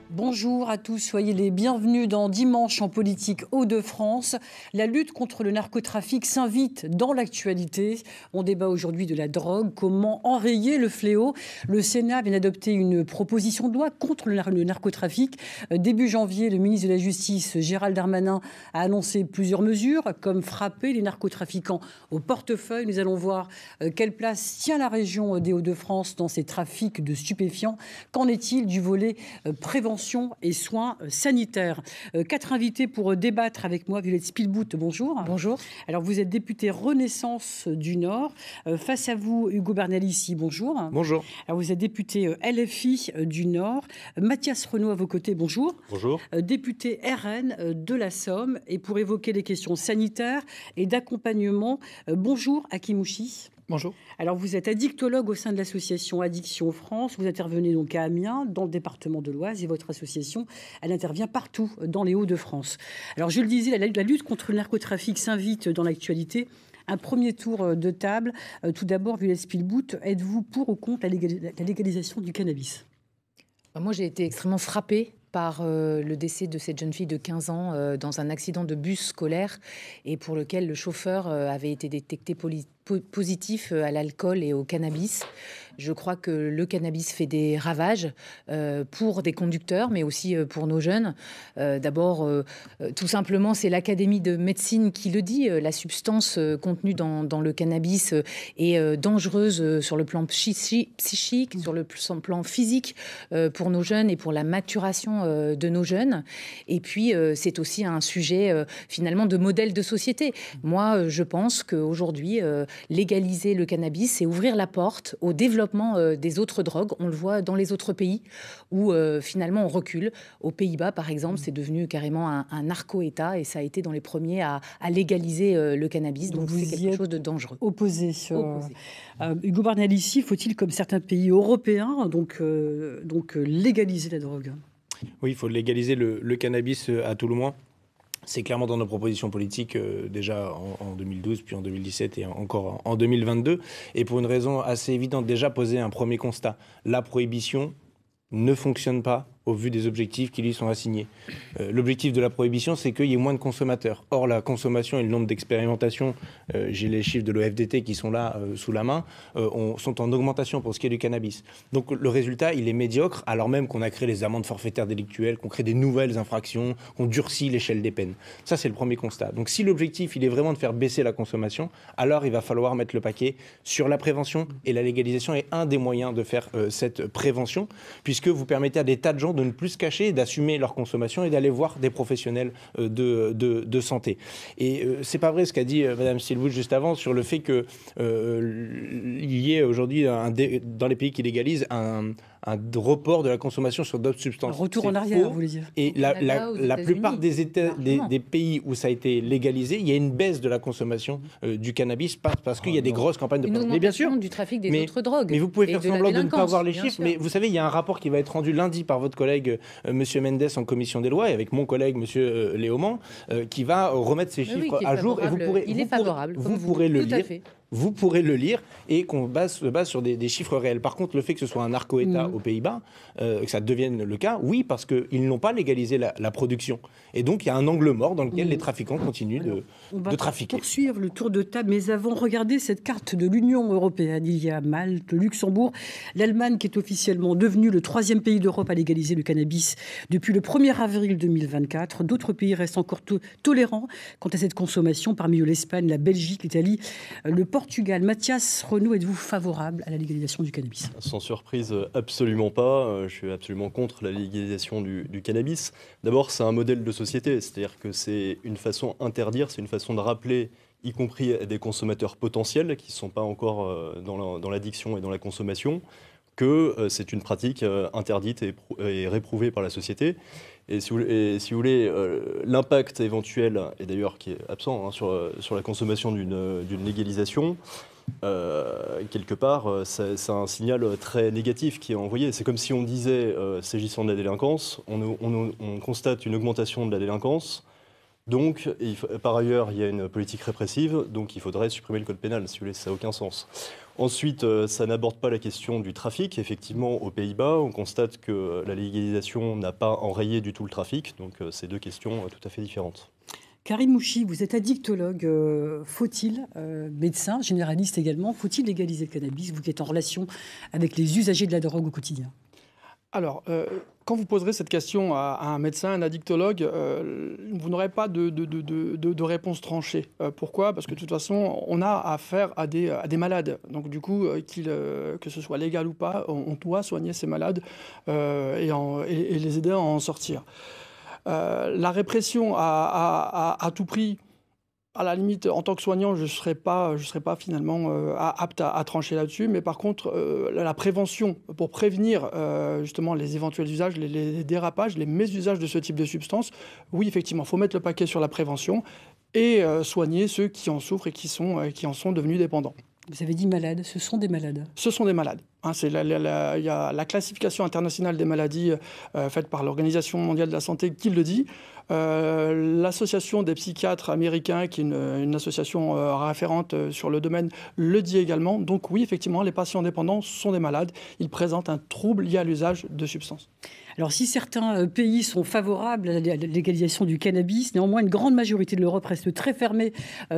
Bonjour à tous, soyez les bienvenus dans Dimanche en politique Hauts-de-France. La lutte contre le narcotrafic s'invite dans l'actualité. On débat aujourd'hui de la drogue, comment enrayer le fléau. Le Sénat vient d'adopter une proposition de loi contre le narcotrafic. Début janvier, le ministre de la Justice, Gérald Darmanin, a annoncé plusieurs mesures, comme frapper les narcotrafiquants au portefeuille. Nous allons voir quelle place tient la région des Hauts-de-France dans ces trafics de stupéfiants. Qu'en est-il du volet prévention et soins sanitaires? 4 invités pour débattre avec moi. Violette Spilbout, bonjour. Bonjour. Alors, vous êtes députée Renaissance du Nord. Face à vous, Hugo Bernalicis, bonjour. Bonjour. Alors, vous êtes député LFI du Nord. Mathias Renaud à vos côtés, bonjour. Bonjour. Député RN de la Somme. Et pour évoquer les questions sanitaires et d'accompagnement, bonjour Hakim Ouchi. Bonjour. Alors, vous êtes addictologue au sein de l'association Addiction France. Vous intervenez donc à Amiens, dans le département de l'Oise, et votre association, elle intervient partout dans les Hauts-de-France. Alors, je le disais, la lutte contre le narcotrafic s'invite dans l'actualité. Un premier tour de table. Tout d'abord, Violette Spilbout, êtes-vous pour ou contre la légalisation du cannabis ? Moi, j'ai été extrêmement frappée par le décès de cette jeune fille de 15 ans dans un accident de bus scolaire et pour lequel le chauffeur avait été détecté positif à l'alcool et au cannabis. Je crois que le cannabis fait des ravages pour des conducteurs, mais aussi pour nos jeunes. D'abord, tout simplement, c'est l'Académie de médecine qui le dit. La substance contenue dans le cannabis est dangereuse sur le plan psychique, sur le plan physique pour nos jeunes et pour la maturation de nos jeunes. Et puis, c'est aussi un sujet finalement de modèle de société. Moi, je pense qu'aujourd'hui, légaliser le cannabis, c'est ouvrir la porte au développement des autres drogues. On le voit dans les autres pays où finalement on recule. Aux Pays-Bas, par exemple, c'est devenu carrément un narco-État et ça a été dans les premiers à légaliser le cannabis. Donc c'est quelque chose de dangereux. Opposé. Hugo Bernalicis, faut-il, comme certains pays européens, donc légaliser la drogue ? Oui, il faut légaliser le cannabis à tout le moins. C'est clairement dans nos propositions politiques, déjà en 2012, puis en 2017 et encore en 2022. Et pour une raison assez évidente, déjà poser un premier constat. La prohibition ne fonctionne pas au vu des objectifs qui lui sont assignés. L'objectif de la prohibition, c'est qu'il y ait moins de consommateurs. Or, la consommation et le nombre d'expérimentations, j'ai les chiffres de l'OFDT qui sont là sous la main, sont en augmentation pour ce qui est du cannabis. Donc le résultat, il est médiocre, alors même qu'on a créé les amendes forfaitaires délictuelles, qu'on crée des nouvelles infractions, qu'on durcit l'échelle des peines. Ça, c'est le premier constat. Donc si l'objectif, il est vraiment de faire baisser la consommation, alors il va falloir mettre le paquet sur la prévention, et la légalisation est un des moyens de faire cette prévention, puisque vous permettez à des tas de gens de ne plus se cacher, d'assumer leur consommation et d'aller voir des professionnels de santé. Et c'est pas vrai ce qu'a dit Madame Spilbout juste avant sur le fait que il y ait aujourd'hui dans les pays qui légalisent un report de la consommation sur d'autres substances. Un retour en arrière, vous voulez dire. Et la plupart des pays où ça a été légalisé, il y a une baisse de la consommation du cannabis parce qu'il y a des grosses campagnes de prévention. Mais bien sûr, du trafic des autres drogues. Mais vous pouvez faire semblant de ne pas voir les chiffres. Mais vous savez, il y a un rapport qui va être rendu lundi par votre collègue Monsieur Mendes en commission des lois et avec mon collègue Monsieur Léaumont qui va remettre ces chiffres à jour. Et vous pourrez le lire. Vous pourrez le lire et qu'on se base sur des chiffres réels. Par contre, le fait que ce soit un narco-État aux Pays-Bas, que ça devienne le cas, oui, parce qu'ils n'ont pas légalisé la production. Et donc, il y a un angle mort dans lequel les trafiquants continuent de trafiquer. On va poursuivre le tour de table, mais avant, regardez cette carte de l'Union européenne. Il y a Malte, Luxembourg, l'Allemagne qui est officiellement devenue le 3e pays d'Europe à légaliser le cannabis depuis le 1er avril 2024. D'autres pays restent encore tolérants quant à cette consommation, parmi eux l'Espagne, la Belgique, l'Italie, le Portugal. Mathias Renaud, êtes-vous favorable à la légalisation du cannabis ? Sans surprise, absolument pas. Je suis absolument contre la légalisation du cannabis. D'abord, c'est un modèle de société, c'est-à-dire que c'est une façon d'interdire, c'est une façon de rappeler, y compris à des consommateurs potentiels qui ne sont pas encore dans l'addiction et dans la consommation, que c'est une pratique interdite et réprouvée par la société. Et si vous voulez, l'impact éventuel, et d'ailleurs qui est absent sur la consommation d'une légalisation, quelque part, c'est un signal très négatif qui est envoyé. C'est comme si on disait, s'agissant de la délinquance, on constate une augmentation de la délinquance. Donc, par ailleurs, il y a une politique répressive, donc il faudrait supprimer le code pénal, si vous voulez, ça n'a aucun sens. Ensuite, ça n'aborde pas la question du trafic. Effectivement, aux Pays-Bas, on constate que la légalisation n'a pas enrayé du tout le trafic, donc c'est deux questions tout à fait différentes. Karim Mouchi, vous êtes addictologue. Faut-il, médecin, généraliste également, faut-il légaliser le cannabis, vous qui êtes en relation avec les usagers de la drogue au quotidien? Alors, quand vous poserez cette question à un médecin, un addictologue, vous n'aurez pas de réponse tranchée. Pourquoi? Parce que de toute façon, on a affaire à des malades. Donc du coup, que ce soit légal ou pas, on doit soigner ces malades et les aider à en sortir. La répression à tout prix, à la limite, en tant que soignant, je ne serais pas finalement apte à trancher là-dessus. Mais par contre, la prévention, pour prévenir justement les éventuels usages, les dérapages, les mésusages de ce type de substance, oui, effectivement, il faut mettre le paquet sur la prévention et soigner ceux qui en souffrent et qui en sont devenus dépendants. Vous avez dit malades, ce sont des malades. Ce sont des malades. Il y a la classification internationale des maladies faite par l'Organisation mondiale de la santé qui le dit. L'association des psychiatres américains, qui est une association référente sur le domaine, le dit également. Donc oui, effectivement, les patients dépendants sont des malades. Ils présentent un trouble lié à l'usage de substances. Alors si certains pays sont favorables à la légalisation du cannabis, néanmoins une grande majorité de l'Europe reste très fermée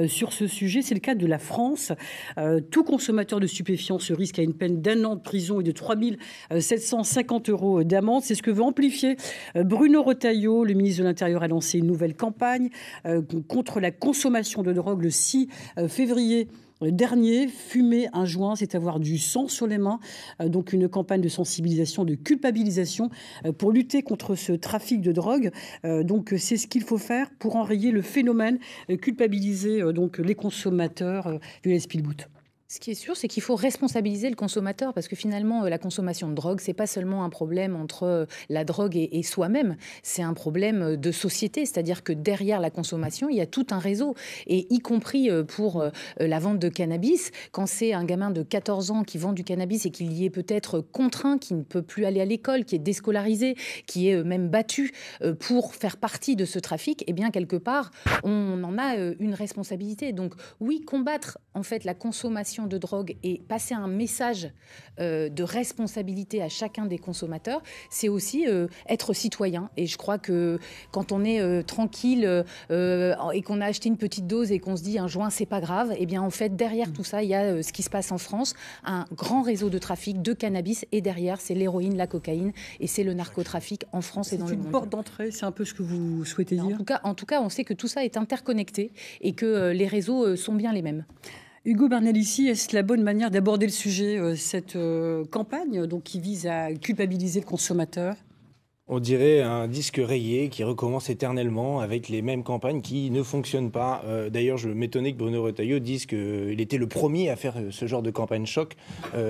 sur ce sujet. C'est le cas de la France. Tout consommateur de stupéfiants se risque à une peine d'1 an de prison et de 3 750 € d'amende. C'est ce que veut amplifier Bruno Retailleau. Le ministre de l'Intérieur a lancé une nouvelle campagne contre la consommation de drogue le 6 février dernier. Fumer un joint, c'est avoir du sang sur les mains. Donc une campagne de sensibilisation, de culpabilisation pour lutter contre ce trafic de drogue. Donc c'est ce qu'il faut faire pour enrayer le phénomène, culpabiliser donc les consommateurs. Violette Spilbout. Ce qui est sûr, c'est qu'il faut responsabiliser le consommateur parce que finalement, la consommation de drogue, c'est pas seulement un problème entre la drogue et soi-même, c'est un problème de société. C'est-à-dire que derrière la consommation, il y a tout un réseau. Et y compris pour la vente de cannabis, quand c'est un gamin de 14 ans qui vend du cannabis et qu'il y est peut-être contraint, qui ne peut plus aller à l'école, qui est déscolarisé, qui est même battu pour faire partie de ce trafic, eh bien, quelque part, on en a une responsabilité. Donc oui, combattre en fait la consommation de drogue et passer un message de responsabilité à chacun des consommateurs, c'est aussi être citoyen. Et je crois que quand on est tranquille et qu'on a acheté une petite dose et qu'on se dit un joint, c'est pas grave, eh bien en fait derrière tout ça, il y a ce qui se passe en France, un grand réseau de trafic de cannabis et derrière c'est l'héroïne, la cocaïne et c'est le narcotrafic en France et dans le monde. C'est une porte d'entrée, c'est un peu ce que vous souhaitez dire. En tout cas, on sait que tout ça est interconnecté et que les réseaux sont bien les mêmes. Hugo Bernalicis, est-ce la bonne manière d'aborder le sujet, cette campagne donc, qui vise à culpabiliser le consommateur ? On dirait un disque rayé qui recommence éternellement avec les mêmes campagnes qui ne fonctionnent pas. D'ailleurs, je m'étonnais que Bruno Retailleau dise qu'il était le premier à faire ce genre de campagne choc.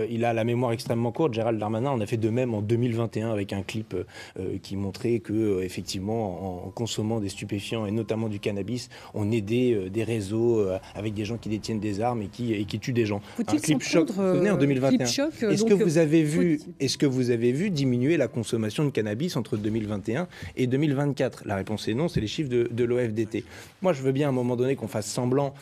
Il a la mémoire extrêmement courte. Gérald Darmanin en a fait de même en 2021 avec un clip qui montrait que, effectivement, en consommant des stupéfiants et notamment du cannabis, on aidait des réseaux avec des gens qui détiennent des armes et qui tuent des gens. Faut-il un clip choc en 2021. Est-ce que vous avez vu diminuer la consommation de cannabis entre 2021 et 2024? La réponse est non, c'est les chiffres de l'OFDT. Moi, je veux bien à un moment donné qu'on fasse semblant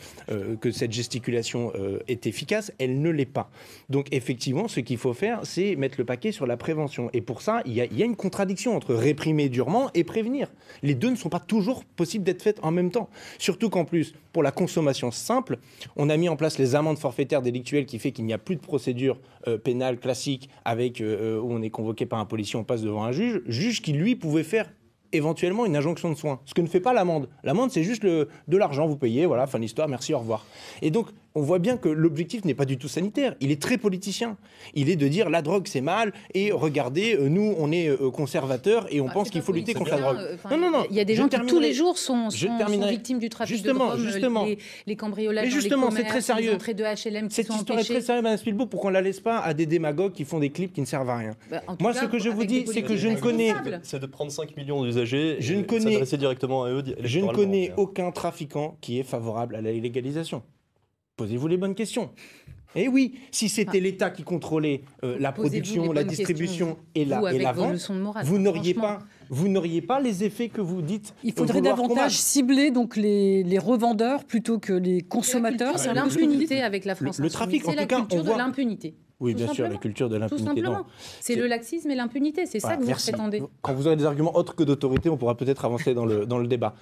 que cette gesticulation est efficace. Elle ne l'est pas. Donc, effectivement, ce qu'il faut faire, c'est mettre le paquet sur la prévention. Et pour ça, il y a une contradiction entre réprimer durement et prévenir. Les deux ne sont pas toujours possibles d'être faites en même temps. Surtout qu'en plus, pour la consommation simple, on a mis en place les amendes forfaitaires délictuelles qui fait qu'il n'y a plus de procédure pénale classique avec où on est convoqué par un policier, on passe devant un juge qui, lui, pouvait faire éventuellement une injonction de soins. Ce que ne fait pas l'amende. L'amende, c'est juste de l'argent, vous payez, voilà, fin de l'histoire, merci, au revoir. Et donc, on voit bien que l'objectif n'est pas du tout sanitaire. Il est très politicien. Il est de dire la drogue, c'est mal, et regardez, nous, on est conservateurs, et on pense qu'il faut lutter contre la drogue. Non. Il y a des gens qui, tous les jours, sont victimes du trafic de drogue, les cambriolages dans les commerces, les entrées de HLM qui sont empêchées. Cette histoire est très sérieuse, Mme Spilbout, pour qu'on ne la laisse pas à des démagogues qui font des clips qui ne servent à rien. Moi, ce que je vous dis, c'est que je ne connais... C'est de prendre 5 millions d'usagers et de s'adresser directement à eux. Je ne connais aucun trafiquant qui est favorable à la légalisation. Posez-vous les bonnes questions. Eh oui, si c'était l'État qui contrôlait la production, la distribution et la vente, vous n'auriez pas les effets que vous dites. Il faudrait davantage cibler donc les revendeurs plutôt que les consommateurs. C'est l'impunité avec la France. Le trafic, en tout cas, c'est la culture de l'impunité. Oui, bien sûr, la culture de l'impunité. Tout simplement. C'est le laxisme et l'impunité. C'est ça que vous prétendez. Quand vous aurez des arguments autres que d'autorité, on pourra peut-être avancer dans le débat.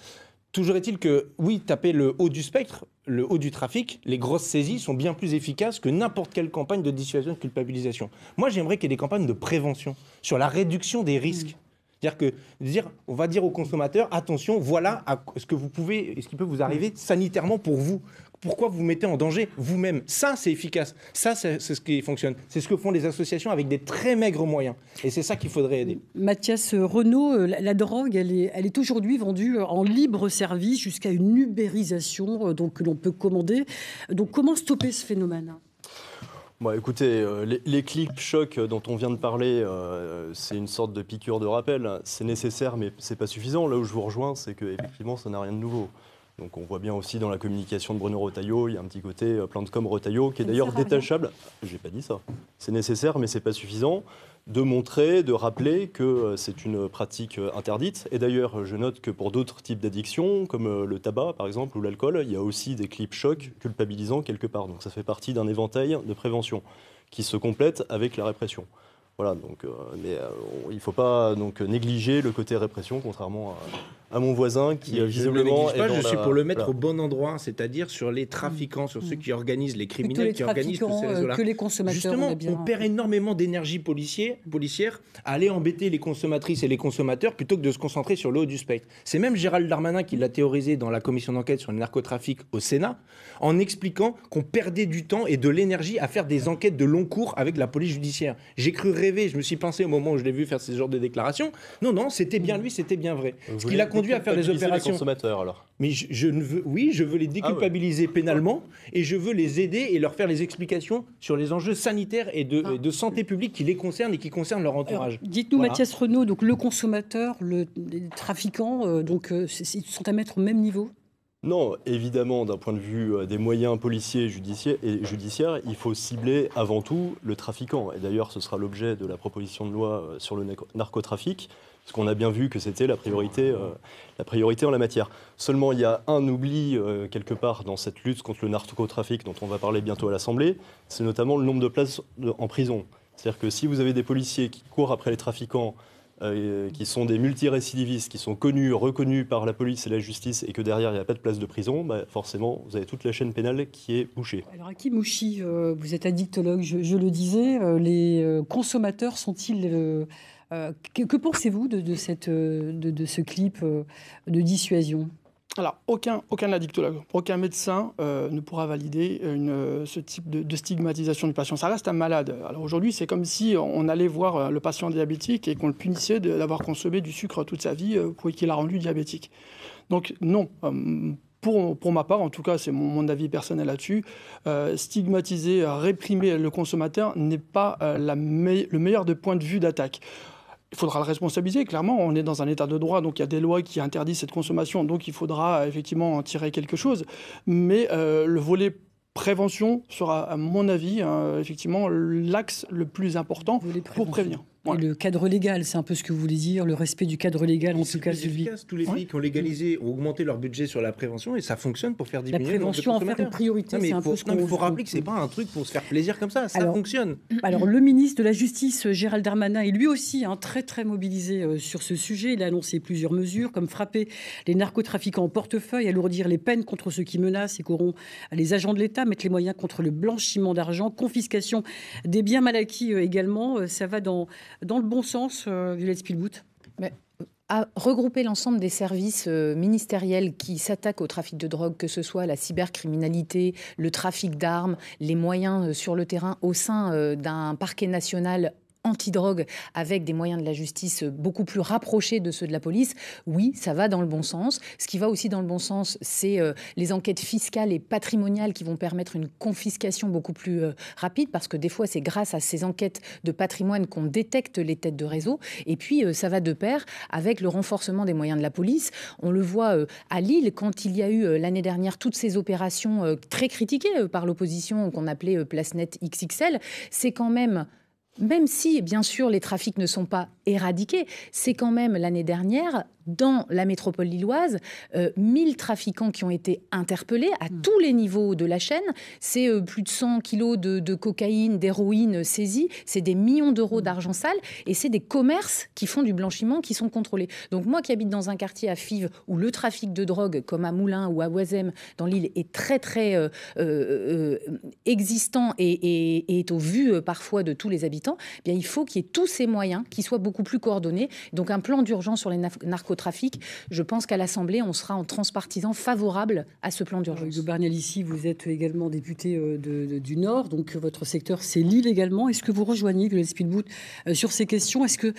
Toujours est-il que, oui, taper le haut du spectre, le haut du trafic, les grosses saisies sont bien plus efficaces que n'importe quelle campagne de dissuasion et de culpabilisation. Moi, j'aimerais qu'il y ait des campagnes de prévention sur la réduction des risques. C'est-à-dire on va dire aux consommateurs, attention, voilà ce qui peut vous arriver sanitairement pour vous. Pourquoi vous mettez en danger vous-même? Ça, c'est efficace. Ça, c'est ce qui fonctionne. C'est ce que font les associations avec des très maigres moyens. Et c'est ça qu'il faudrait aider. Mathias Renaud, la drogue, elle est aujourd'hui vendue en libre service jusqu'à une ubérisation que l'on peut commander. Donc, comment stopper ce phénomène ? Écoutez, les clips chocs dont on vient de parler, c'est une sorte de piqûre de rappel. C'est nécessaire, mais c'est pas suffisant. Là où je vous rejoins, c'est qu'effectivement, ça n'a rien de nouveau. Donc on voit bien aussi dans la communication de Bruno Retailleau, il y a un petit côté plan de com Retailleau qui est d'ailleurs détachable. J'ai pas dit ça. C'est nécessaire, mais c'est pas suffisant de montrer, de rappeler que c'est une pratique interdite. Et d'ailleurs, je note que pour d'autres types d'addictions, comme le tabac par exemple ou l'alcool, il y a aussi des clips chocs culpabilisants quelque part. Donc ça fait partie d'un éventail de prévention qui se complète avec la répression. Voilà, donc, il ne faut pas donc, négliger le côté répression, contrairement à mon voisin qui visiblement... Je suis pour le mettre au bon endroit, c'est-à-dire sur les trafiquants, sur ceux qui organisent, les criminels qui organisent tous ces réseaux-là. Que les consommateurs. Justement, on perd énormément d'énergie policière à aller embêter les consommatrices et les consommateurs plutôt que de se concentrer sur le haut du spectre. C'est même Gérald Darmanin qui l'a théorisé dans la commission d'enquête sur le narcotrafic au Sénat, en expliquant qu'on perdait du temps et de l'énergie à faire des enquêtes de long cours avec la police judiciaire. J'ai cru rêver, je me suis pensé au moment où je l'ai vu faire ce genre de déclarations. Non, c'était bien lui, c'était bien vrai. Ce qui l'a conduit à faire des opérations. Les consommateurs, alors. Mais je veux les déculpabiliser pénalement et je veux les aider et leur faire les explications sur les enjeux sanitaires et de santé publique qui les concernent et qui concernent leur entourage. Alors, dites-nous, Mathias Renaud, donc le consommateur, les trafiquants, ils sont à mettre au même niveau ? Non, évidemment, d'un point de vue des moyens policiers et judiciaires, il faut cibler avant tout le trafiquant. Et d'ailleurs, ce sera l'objet de la proposition de loi sur le narcotrafic, parce qu'on a bien vu que c'était la priorité en la matière. Seulement, il y a un oubli quelque part dans cette lutte contre le narcotrafic dont on va parler bientôt à l'Assemblée, c'est notamment le nombre de places en prison. C'est-à-dire que si vous avez des policiers qui courent après les trafiquants, qui sont des multirécidivistes, qui sont connus, reconnus par la police et la justice, et que derrière, il n'y a pas de place de prison, forcément, vous avez toute la chaîne pénale qui est bouchée. Alors, Hakim Mouchi, vous êtes addictologue, je le disais, les consommateurs sont-ils... que pensez-vous de ce clip de dissuasion ? Alors, aucun addictologue, aucun médecin ne pourra valider ce type de stigmatisation du patient. Ça reste un malade. Alors aujourd'hui, c'est comme si on allait voir le patient diabétique et qu'on le punissait d'avoir consommé du sucre toute sa vie pour qu'il l'a rendu diabétique. Donc non, pour ma part, en tout cas, c'est mon avis personnel là-dessus, stigmatiser, réprimer le consommateur n'est pas le meilleur point de vue d'attaque. Il faudra le responsabiliser, clairement, on est dans un état de droit, donc il y a des lois qui interdisent cette consommation, donc il faudra effectivement en tirer quelque chose. Mais le volet prévention sera, à mon avis, effectivement, l'axe le plus important pour prévenir. Et le cadre légal, c'est un peu ce que vous voulez dire, le respect du cadre légal, en tout cas celui. Tous les pays qui ont légalisé ont augmenté leur budget sur la prévention et ça fonctionne pour faire diminuer la prévention en faire une priorité. C'est un peu ce qu'on. Il faut rappeler que c'est pas un truc pour se faire plaisir comme ça. Ça fonctionne. Alors le ministre de la Justice, Gérald Darmanin, est lui aussi très très mobilisé sur ce sujet. Il a annoncé plusieurs mesures, comme frapper les narcotrafiquants au portefeuille, alourdir les peines contre ceux qui menacent et corrompent les agents de l'État, mettre les moyens contre le blanchiment d'argent, confiscation des biens mal acquis également. Ça va dans le bon sens, Violette Spilbout. À regrouper l'ensemble des services ministériels qui s'attaquent au trafic de drogue, que ce soit la cybercriminalité, le trafic d'armes, les moyens sur le terrain au sein d'un parquet national antidrogue avec des moyens de la justice beaucoup plus rapprochés de ceux de la police, oui, ça va dans le bon sens. Ce qui va aussi dans le bon sens, c'est les enquêtes fiscales et patrimoniales qui vont permettre une confiscation beaucoup plus rapide, parce que des fois, c'est grâce à ces enquêtes de patrimoine qu'on détecte les têtes de réseau. Et puis, ça va de pair avec le renforcement des moyens de la police. On le voit à Lille, quand il y a eu l'année dernière toutes ces opérations très critiquées par l'opposition qu'on appelait Place Nette XXL, c'est quand même si, bien sûr, les trafics ne sont pas éradiqués, c'est quand même l'année dernière, dans la métropole lilloise, 1000 trafiquants qui ont été interpellés à tous les niveaux de la chaîne. C'est plus de 100 kilos de cocaïne, d'héroïne saisis. C'est des millions d'euros d'argent sale. Et c'est des commerces qui font du blanchiment qui sont contrôlés. Donc moi qui habite dans un quartier à Fives où le trafic de drogue, comme à Moulins ou à Oisem, dans l'île, est très, très existant et est au vu parfois de tous les habitants, eh bien, il faut qu'il y ait tous ces moyens qui soient beaucoup plus coordonnés. Donc un plan d'urgence sur les narcotrafic, je pense qu'à l'Assemblée, on sera en transpartisan favorable à ce plan d'urgence. Hugo Bernalicis, vous êtes également député du Nord, donc votre secteur, c'est Lille également. Est-ce que vous rejoignez Violette Spilbout sur ces questions? Est-ce que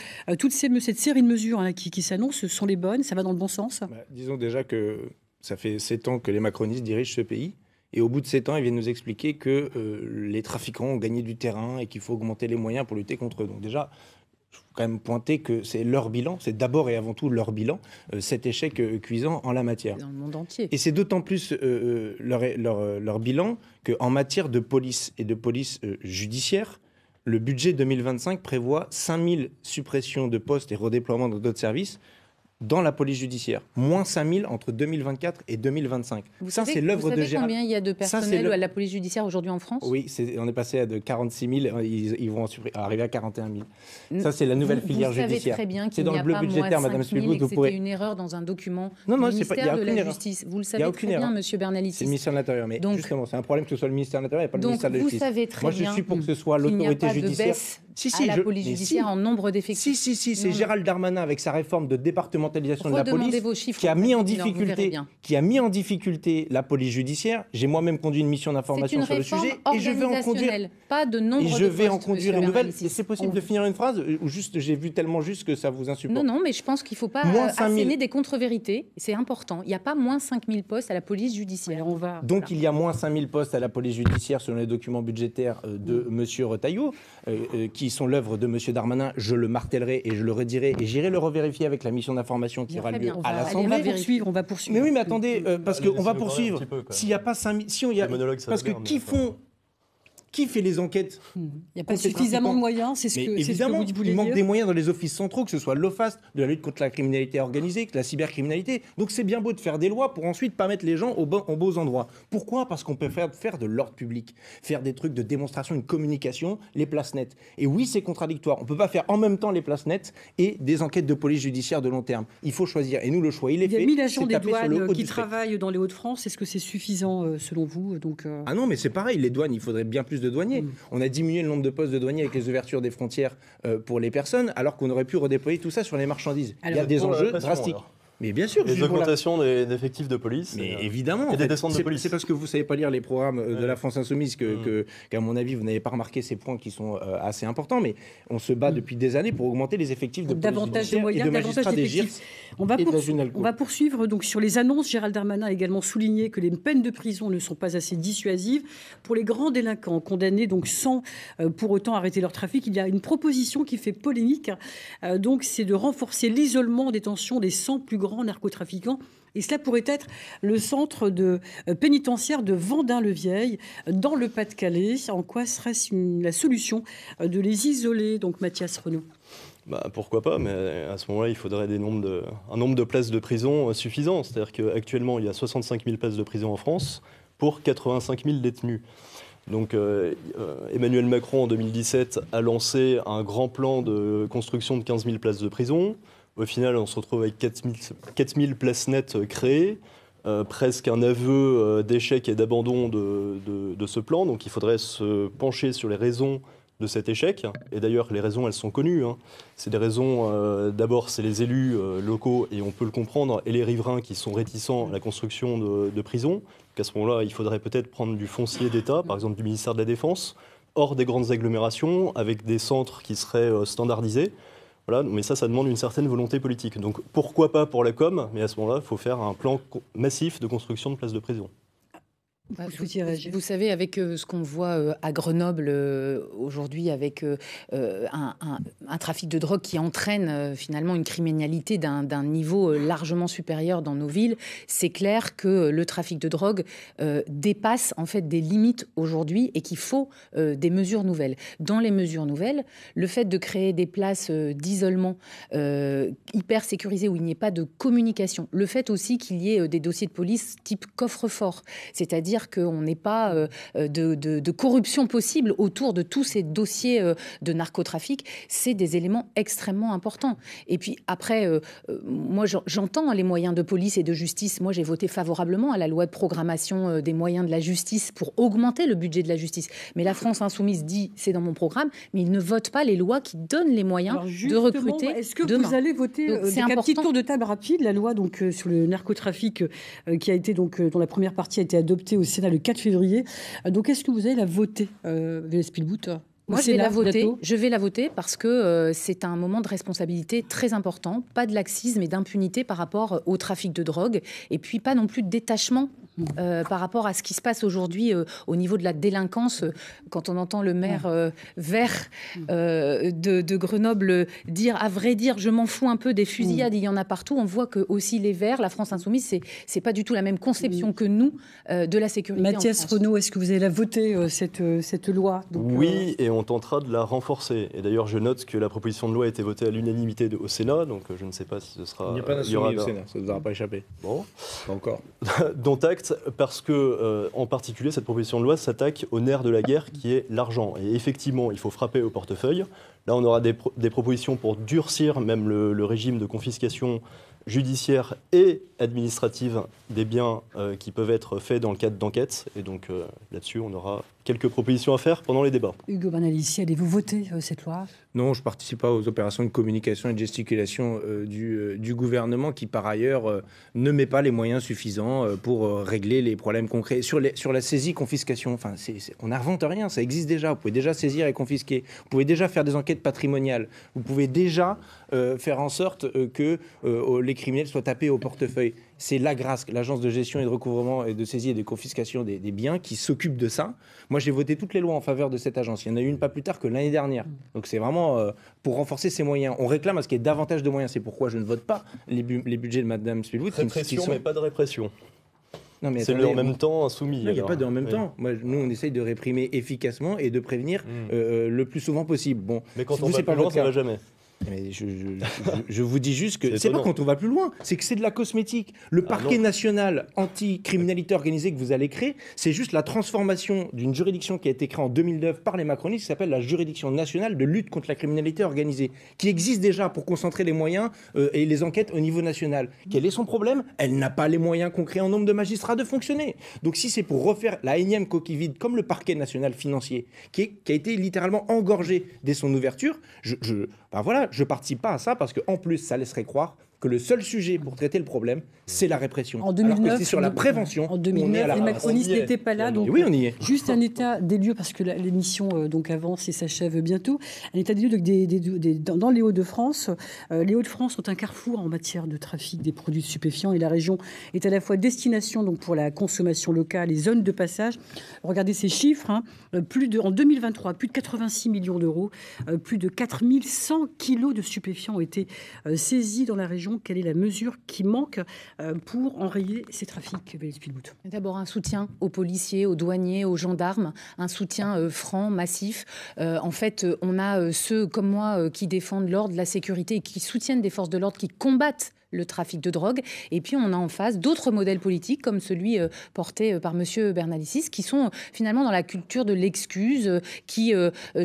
cette série de mesures qui s'annoncent sont les bonnes? Ça va dans le bon sens? Disons déjà que ça fait 7 ans que les macronistes dirigent ce pays. Et au bout de 7 ans, ils viennent nous expliquer que les trafiquants ont gagné du terrain et qu'il faut augmenter les moyens pour lutter contre eux. Donc déjà, il faut quand même pointer que c'est leur bilan, c'est d'abord et avant tout leur bilan, cet échec cuisant en la matière. Dans le monde entier. Et c'est d'autant plus leur bilan qu'en matière de police et de police judiciaire, le budget 2025 prévoit 5000 suppressions de postes et redéploiements dans d'autres services dans la police judiciaire. Moins 5000 entre 2024 et 2025. C'est l'œuvre de Gérald. Combien il y a de personnel à la police judiciaire aujourd'hui en France? Oui, on est passé de 46 000, ils vont arriver à 41 000. Ça, c'est la nouvelle filière judiciaire. Vous savez très bien qu'il n'y a pas moins 5 000 et que c'était une erreur dans un document du ministère de la Justice. Vous le savez très bien, monsieur Bernalicis. C'est le ministère de l'Intérieur. Mais justement, c'est un problème que ce soit le ministère de l'Intérieur et pas le ministère de la Justice. Vous savez très bien. Moi, je suis pour que ce soit l'autorité judiciaire. À la police judiciaire en nombre d'effectifs. Si, c'est Gérald Darmanin avec sa réforme de départementalisation de la police qui a mis en difficulté la police judiciaire. J'ai moi-même conduit une mission d'information sur le sujet et je vais en conduire pas de nombre de postes, et je vais en conduire une nouvelle. C'est possible de finir une phrase ou juste j'ai vu tellement juste que ça vous insupporte? Non, mais je pense qu'il ne faut pas asséner des contre-vérités. C'est important. Il n'y a pas moins 5000 postes à la police judiciaire. Donc il y a moins 5000 postes à la police judiciaire selon les documents budgétaires de M. Retailleau, qui sont l'œuvre de M. Darmanin. Je le martellerai et je le redirai et j'irai le revérifier avec la mission d'information qui aura lieu à l'Assemblée. On va poursuivre. Mais oui, mais attendez, parce qu'on va poursuivre. S'il n'y a pas 5000... Parce que qui fait les enquêtes? Il n'y a pas suffisamment de moyens, c'est ce que vous voulez dire. Il manque des moyens dans les offices centraux, que ce soit l'OFAST, de la lutte contre la criminalité organisée, que la cybercriminalité. Donc c'est bien beau de faire des lois pour ensuite pas mettre les gens aux beaux endroits. Pourquoi? Parce qu'on peut faire de l'ordre public, faire des trucs de démonstration, une communication, les places nettes. Et oui, c'est contradictoire. On ne peut pas faire en même temps les places nettes et des enquêtes de police judiciaire de long terme. Il faut choisir. Et nous, le choix, il est fait. Il y a 1000 agents des douanes qui travaillent dans les Hauts-de-France. Est-ce que c'est suffisant selon vous? Ah non, mais c'est pareil. Les douanes, il faudrait bien plus de douaniers. On a diminué le nombre de postes de douaniers avec les ouvertures des frontières pour les personnes, alors qu'on aurait pu redéployer tout ça sur les marchandises. Il y a des enjeux drastiques. Mais bien sûr. Les augmentations d'effectifs de police. Mais évidemment. Et des descentes de police. C'est parce que vous ne savez pas lire les programmes de la France Insoumise qu'à mon avis, vous n'avez pas remarqué ces points qui sont assez importants. Mais on se bat depuis des années pour augmenter les effectifs de police judiciaire et de magistrats des GIRS. On va poursuivre donc sur les annonces. Gérald Darmanin a également souligné que les peines de prison ne sont pas assez dissuasives pour les grands délinquants condamnés donc sans pour autant arrêter leur trafic. Il y a une proposition qui fait polémique. Donc c'est de renforcer l'isolement en détention des 100 plus grands narcotrafiquants. Et cela pourrait être le centre pénitentiaire de Vendin-le-Vieil, dans le Pas-de-Calais. En quoi serait-ce la solution de les isoler, donc Mathias Renaud? Pourquoi pas, mais à ce moment-là, il faudrait un nombre de places de prison suffisant. C'est-à-dire qu'actuellement, il y a 65 000 places de prison en France pour 85 000 détenus. Donc Emmanuel Macron, en 2017, a lancé un grand plan de construction de 15 000 places de prison. Au final, on se retrouve avec 4 000 places nettes créées, presque un aveu d'échec et d'abandon de ce plan. Donc il faudrait se pencher sur les raisons de cet échec. Et d'ailleurs, les raisons, elles sont connues. C'est des raisons, d'abord, c'est les élus locaux, et on peut le comprendre, et les riverains qui sont réticents à la construction de prisons. À ce moment-là, il faudrait peut-être prendre du foncier d'État, par exemple du ministère de la Défense, hors des grandes agglomérations, avec des centres qui seraient standardisés. Voilà, mais ça demande une certaine volonté politique. Donc pourquoi pas pour la com, mais à ce moment-là, il faut faire un plan massif de construction de places de prison. Vous savez, avec ce qu'on voit à Grenoble aujourd'hui, avec un trafic de drogue qui entraîne finalement une criminalité d'un niveau largement supérieur dans nos villes, c'est clair que le trafic de drogue dépasse en fait des limites aujourd'hui et qu'il faut des mesures nouvelles. Dans les mesures nouvelles, le fait de créer des places d'isolement hyper sécurisées où il n'y ait pas de communication, le fait aussi qu'il y ait des dossiers de police type coffre-fort, c'est-à-dire qu'on n'ait pas de corruption possible autour de tous ces dossiers de narcotrafic, c'est des éléments extrêmement importants. Et puis après, moi j'entends les moyens de police et de justice. Moi j'ai voté favorablement à la loi de programmation des moyens de la justice pour augmenter le budget de la justice. Mais la France Insoumise dit, c'est dans mon programme, mais il ne vote pas les lois qui donnent les moyens de recruter est-ce que demain. Vous allez voter un petit tour de table rapide, la loi donc, sur le narcotrafic qui a été, donc, dont la première partie a été adoptée au Sénat le 4 février. Donc, est-ce que vous allez la voter, Welle Spielbout? Moi, je vais la voter parce que c'est un moment de responsabilité très important. Pas de laxisme et d'impunité par rapport au trafic de drogue. Et puis, pas non plus de détachement par rapport à ce qui se passe aujourd'hui au niveau de la délinquance. Quand on entend le maire vert de Grenoble dire, à vrai dire, je m'en fous un peu des fusillades, il y en a partout. On voit que aussi les Verts, la France Insoumise, c'est pas du tout la même conception que nous de la sécurité. Mathias Renaud, est-ce que vous allez la voter, cette loi? Donc, oui, et on tentera de la renforcer. Et d'ailleurs, je note que la proposition de loi a été votée à l'unanimité au Sénat, donc je ne sais pas si ce sera... Il n'y a pas d'insoumis au Sénat, ça ne nous aura pas échappé. Bon. Pas encore. Dont acte, parce que, en particulier, cette proposition de loi s'attaque au nerf de la guerre, qui est l'argent. Et effectivement, il faut frapper au portefeuille. Là, on aura des propositions pour durcir même le régime de confiscation judiciaire et administrative des biens qui peuvent être faits dans le cadre d'enquêtes. Et donc là-dessus, on aura quelques propositions à faire pendant les débats. Hugo Bernalicis, allez-vous voter cette loi? Non, je ne participe pas aux opérations de communication et de gesticulation du gouvernement qui, par ailleurs, ne met pas les moyens suffisants pour régler les problèmes concrets. Sur la saisie-confiscation, enfin, on n'invente rien, ça existe déjà. Vous pouvez déjà saisir et confisquer. Vous pouvez déjà faire des enquêtes patrimoniales. Vous pouvez déjà faire en sorte que les criminels soient tapés au portefeuille. C'est l'AGRASC, l'Agence de gestion et de recouvrement et de saisie et de confiscation des biens, qui s'occupe de ça. Moi, j'ai voté toutes les lois en faveur de cette agence. Il y en a eu une pas plus tard que l'année dernière. Donc c'est vraiment pour renforcer ses moyens. On réclame à ce qu'il y ait davantage de moyens. C'est pourquoi je ne vote pas les budgets de Mme Spielbout. Répression, mais pas de répression. Non, mais c'est attendez, en même temps insoumis. Il n'y a pas de en même temps. Moi, nous, on essaye de réprimer efficacement et de prévenir le plus souvent possible. Bon, mais quand on va plus loin, ça ne va jamais. Mais je vous dis juste que c'est pas quand on va plus loin, c'est que c'est de la cosmétique. Le parquet national anti-criminalité organisée que vous allez créer, c'est juste la transformation d'une juridiction qui a été créée en 2009 par les macronistes, qui s'appelle la juridiction nationale de lutte contre la criminalité organisée, qui existe déjà pour concentrer les moyens et les enquêtes au niveau national. Quel est son problème? Elle n'a pas les moyens concrets en nombre de magistrats de fonctionner. Donc si c'est pour refaire la énième coquille vide, comme le parquet national financier, qui a été littéralement engorgé dès son ouverture, je participe pas à ça parce qu'en plus, ça laisserait croire que le seul sujet pour traiter le problème, c'est la répression. En 2009, alors que c'est sur la prévention. En 2009, les macronistes n'étaient pas là. Donc, oui, on y est. Juste un état des lieux, parce que l'émission donc avance et s'achève bientôt. Un état des lieux dans les Hauts-de-France. Les Hauts-de-France sont un carrefour en matière de trafic des produits stupéfiants et la région est à la fois destination donc, pour la consommation locale et zone de passage. Regardez ces chiffres. En 2023, plus de 86 millions d'euros, plus de 4100 kilos de stupéfiants ont été saisis dans la région. Quelle est la mesure qui manque pour enrayer ces trafics, Welle Spielbout? D'abord un soutien aux policiers, aux douaniers, aux gendarmes, un soutien franc, massif. En fait, on a ceux comme moi qui défendent l'ordre, la sécurité et qui soutiennent des forces de l'ordre qui combattent le trafic de drogue. Et puis, on a en face d'autres modèles politiques, comme celui porté par M. Bernalicis, qui sont finalement dans la culture de l'excuse, qui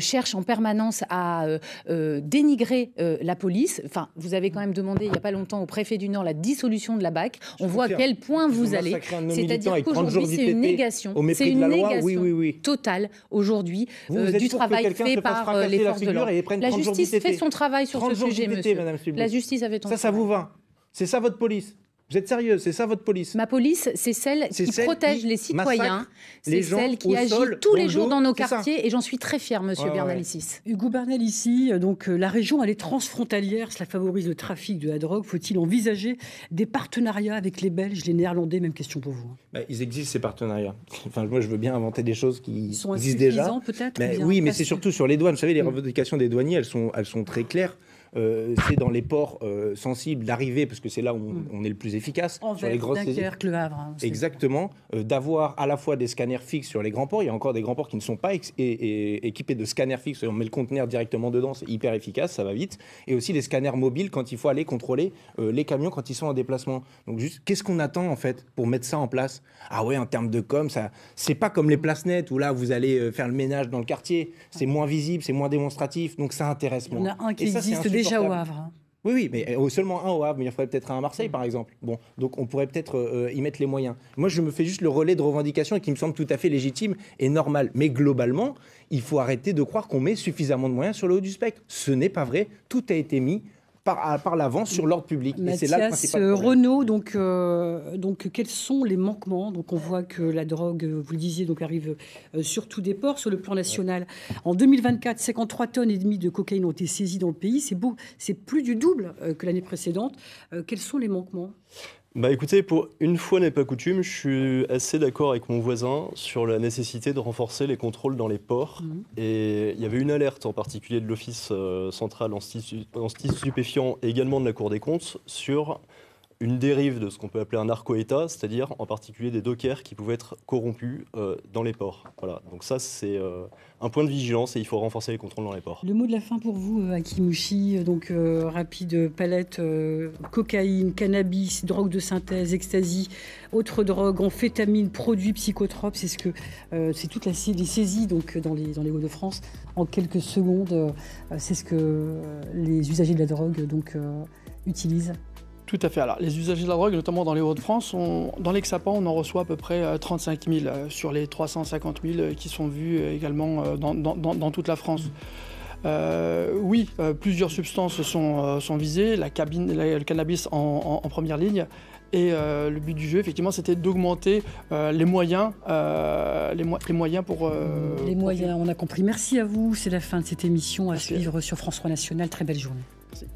cherchent en permanence à dénigrer la police. Enfin, vous avez quand même demandé, il n'y a pas longtemps, au préfet du Nord la dissolution de la BAC. On voit à quel point vous allez. C'est-à-dire qu'aujourd'hui, c'est une négation. C'est une négation totale, aujourd'hui, du travail fait par les forces de l'ordre. La justice fait son travail sur ce sujet, monsieur. La justice avait ça vous va? C'est ça votre police? Vous êtes sérieux? C'est ça votre police? Ma police, c'est celle qui protège les citoyens. C'est celle qui agit sol, tous les dans jours le dans nos dos, c'est ça. quartiers. Et j'en suis très fière, monsieur Bernalicis. Hugo Bernalicis, donc la région, elle est transfrontalière. Cela favorise le trafic de la drogue. Faut-il envisager des partenariats avec les Belges, les Néerlandais? Même question pour vous. Ils existent, ces partenariats. Enfin, moi, je veux bien inventer des choses qui sont existent déjà. Peut-être. Oui, mais c'est surtout sur les douanes. Vous savez, les revendications des douaniers, elles sont très claires. C'est dans les ports sensibles d'arriver, parce que c'est là où on est le plus efficace. Sur les grosses saisies. Le Havre. Exactement. D'avoir à la fois des scanners fixes sur les grands ports. Il y a encore des grands ports qui ne sont pas équipés de scanners fixes. On met le conteneur directement dedans, c'est hyper efficace, ça va vite. Et aussi les scanners mobiles quand il faut aller contrôler les camions quand ils sont en déplacement. Donc juste, qu'est-ce qu'on attend en fait pour mettre ça en place? Ah ouais, en termes de com, ça, c'est pas comme les places nettes où là vous allez faire le ménage dans le quartier. C'est moins visible, c'est moins démonstratif, donc ça intéresse moins. Il y en a un qui existe déjà au Havre. Oui, mais seulement un au Havre, mais il en faudrait peut-être un à Marseille, par exemple. Bon, donc on pourrait peut-être y mettre les moyens. Moi, je me fais juste le relais de revendication qui me semble tout à fait légitime et normal. Mais globalement, il faut arrêter de croire qu'on met suffisamment de moyens sur le haut du spectre. Ce n'est pas vrai. Tout a été mis par l'avance sur l'ordre public. Mathias, et c'est là le principal problème. Renaud, donc quels sont les manquements? Donc on voit que la drogue, vous le disiez, donc arrive sur tous des ports sur le plan national. En 2024, 53 tonnes et demie de cocaïne ont été saisies dans le pays. C'est plus du double que l'année précédente. Quels sont les manquements? Écoutez, pour une fois n'est pas coutume, je suis assez d'accord avec mon voisin sur la nécessité de renforcer les contrôles dans les ports. Et il y avait une alerte en particulier de l'Office central anti-stupéfiants et également de la Cour des comptes sur une dérive de ce qu'on peut appeler un narco-État, c'est-à-dire en particulier des dockers qui pouvaient être corrompus dans les ports. Voilà. Donc ça, c'est un point de vigilance et il faut renforcer les contrôles dans les ports. Le mot de la fin pour vous, Hakim Mouchi, donc rapide palette, cocaïne, cannabis, drogue de synthèse, ecstasy, autres drogues, amphétamines, produits psychotropes, c'est toute la série des saisies donc, dans les Hauts-de-France. En quelques secondes, c'est ce que les usagers de la drogue donc, utilisent. Tout à fait. Alors, les usagers de la drogue, notamment dans les Hauts-de-France, dans l'Hexapan, on en reçoit à peu près 35 000 sur les 350 000 qui sont vus également dans toute la France. Oui, plusieurs substances sont visées, le cannabis en première ligne. Et le but du jeu, effectivement, c'était d'augmenter les moyens pour... les moyens, on a compris. Merci à vous. C'est la fin de cette émission à suivre sur France 3 National. Très belle journée. Merci.